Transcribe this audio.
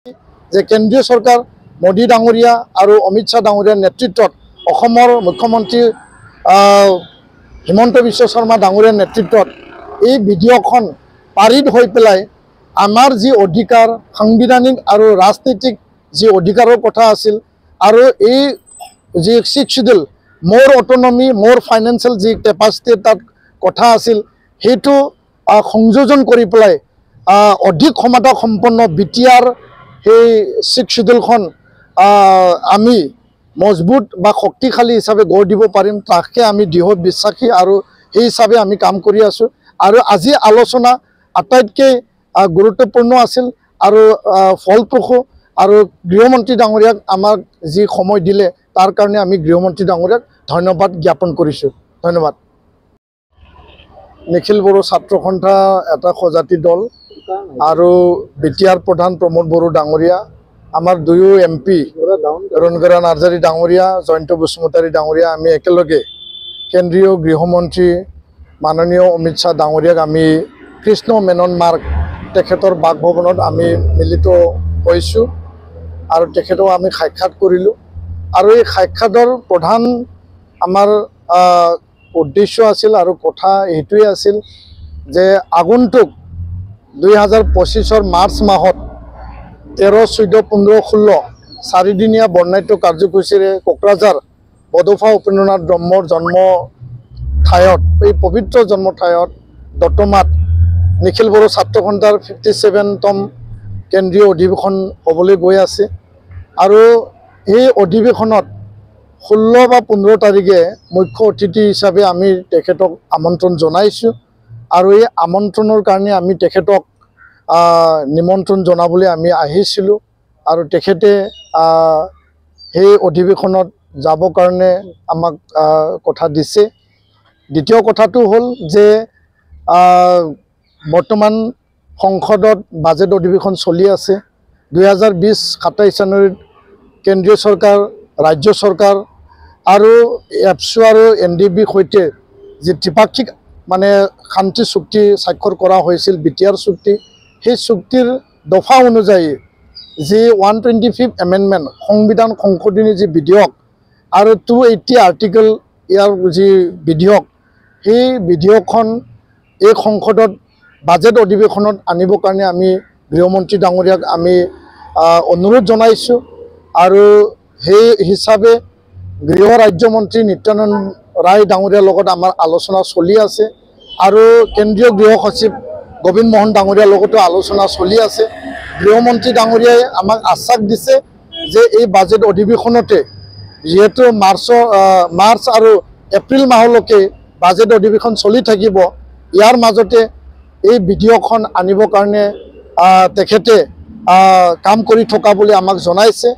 যে কেন্দ্ৰীয় চৰকাৰ মোদী ডাঙৰীয়া আৰু অমিত শ্বাহ ডাঙৰীয়াৰ নেতৃত্বত অসমৰ মুখ্যমন্ত্ৰী হিমন্ত বিশ্ব শৰ্মা ডাঙৰীয়াৰ নেতৃত্বত এই ভিডিঅ'খন পাৰিত হৈ পেলাই আমাৰ যি অধিকাৰ সাংবিধানিক আৰু ৰাজনৈতিক যি অধিকাৰৰ কথা আছিল আৰু এই যি 6th শিডিউল মোৰ অটনমি মোৰ ফাইনেন্সিয়েল যি কেপাচিটি তাত কথা আছিল সেইটো সংযোজন কৰি পেলাই অধিক ক্ষমতা সম্পন্ন বিটিআৰ সেই 6th শিডিউলখন আমি মজবুত বা শক্তিশালী হিচাপে গঢ় দিব পাৰিম তাকে আমি দৃঢ় বিশ্বাসী আৰু সেই হিচাপে আমি কাম কৰি আছোঁ আৰু আজি আলোচনা আটাইতকৈ গুৰুত্বপূৰ্ণ আছিল আৰু ফলপ্ৰসূ আৰু গৃহমন্ত্ৰী ডাঙৰীয়াক আমাক যি সময় দিলে তাৰ কাৰণে আমি গৃহমন্ত্ৰী ডাঙৰীয়াক ধন্যবাদ জ্ঞাপন কৰিছোঁ। ধন্যবাদ। নিখিল বড়ো ছাত্ৰ সন্থা এটা সজাতি দল আৰু বিটিআৰ প্ৰধান প্ৰমোদ বড়ো ডাঙৰীয়া আমাৰ দুয়ো MP অৰুণগৰা নাৰ্জাৰী ডাঙৰীয়া জয়ন্ত বসুমতাৰী ডাঙৰীয়া আমি একেলগে কেন্দ্ৰীয় গৃহমন্ত্ৰী মাননীয় অমিত শ্বাহ ডাঙৰীয়াক আমি কৃষ্ণ মেনন মাৰ্গ তেখেতৰ বাসভৱনত আমি মিলিত হৈছোঁ আৰু তেখেতক আমি সাক্ষাৎ কৰিলোঁ আৰু এই সাক্ষাতৰ প্ৰধান আমাৰ উদ্দেশ্য আছিল আৰু কথা এইটোৱে আছিল যে আগন্তুক 2025 মাৰ্চ মাহত 13, 14, 15, 16 চাৰিদিনীয়া বৰ্ণাঢ্য কাৰ্যসূচীৰে কোকৰাঝাৰ বডোফা উপেন্দ্ৰনাথ ব্ৰহ্মৰ জন্ম ঠাইত এই পবিত্ৰ জন্ম ঠাইত দত্তমাত নিখিল বড়ো ছাত্ৰ সন্থাৰ 57তম কেন্দ্ৰীয় অধিৱেশন হ'বলৈ গৈ আছে আৰু এই অধিৱেশনত 16 বা 15 তাৰিখে মুখ্য অতিথি হিচাপে আমি তেখেতক আমন্ত্ৰণ জনাইছোঁ আৰু এই আমন্ত্ৰণৰ কাৰণে আমি তেখেতক নিমন্ত্ৰণ জনাবলৈ আমি আহিছিলোঁ আৰু তেখেতে সেই অধিৱেশনত যাবৰ কাৰণে আমাক কথা দিছে। দ্বিতীয় কথাটো হ'ল যে বৰ্তমান সংসদত বাজেট অধিৱেশন চলি আছে 2020 27 জানুৱাৰীত কেন্দ্ৰীয় চৰকাৰ ৰাজ্য চৰকাৰ আৰু এপছু আৰু NDB সৈতে যি ত্ৰিপাক্ষিক মানে শান্তি চুক্তি স্বাক্ষৰ কৰা হৈছিল বিটিআৰ চুক্তি সেই চুক্তিৰ দফা অনুযায়ী যি 125th এমেণ্ডমেণ্ট সংবিধান সংশোধনী যি বিধেয়ক আৰু 280 আৰ্টিকল ইয়াৰ যি বিধেয়ক সেই বিধেয়কখন এই সংসদত বাজেট অধিৱেশনত আনিবৰ কাৰণে আমি গৃহমন্ত্ৰী ডাঙৰীয়াক আমি অনুৰোধ জনাইছোঁ আৰু সেই হিচাপে গৃহ ৰাজ্যমন্ত্ৰী নিত্যানন্দ ৰায় ডাঙৰীয়াৰ লগত আমাৰ আলোচনা চলি আছে আৰু কেন্দ্ৰীয় গৃহ সচিব গোবিন্দ মোহন ডাঙৰীয়াৰ লগতো আলোচনা চলি আছে। গৃহমন্ত্ৰী ডাঙৰীয়াই আমাক আশ্বাস দিছে যে এই বাজেট অধিৱেশনতে যিহেতু মাৰ্চ আৰু এপ্ৰিল মাহলৈকে বাজেট অধিৱেশন চলি থাকিব ইয়াৰ মাজতে এই বিধেয়কখন আনিবৰ কাৰণে তেখেতে কাম কৰি থকা বুলি আমাক জনাইছে।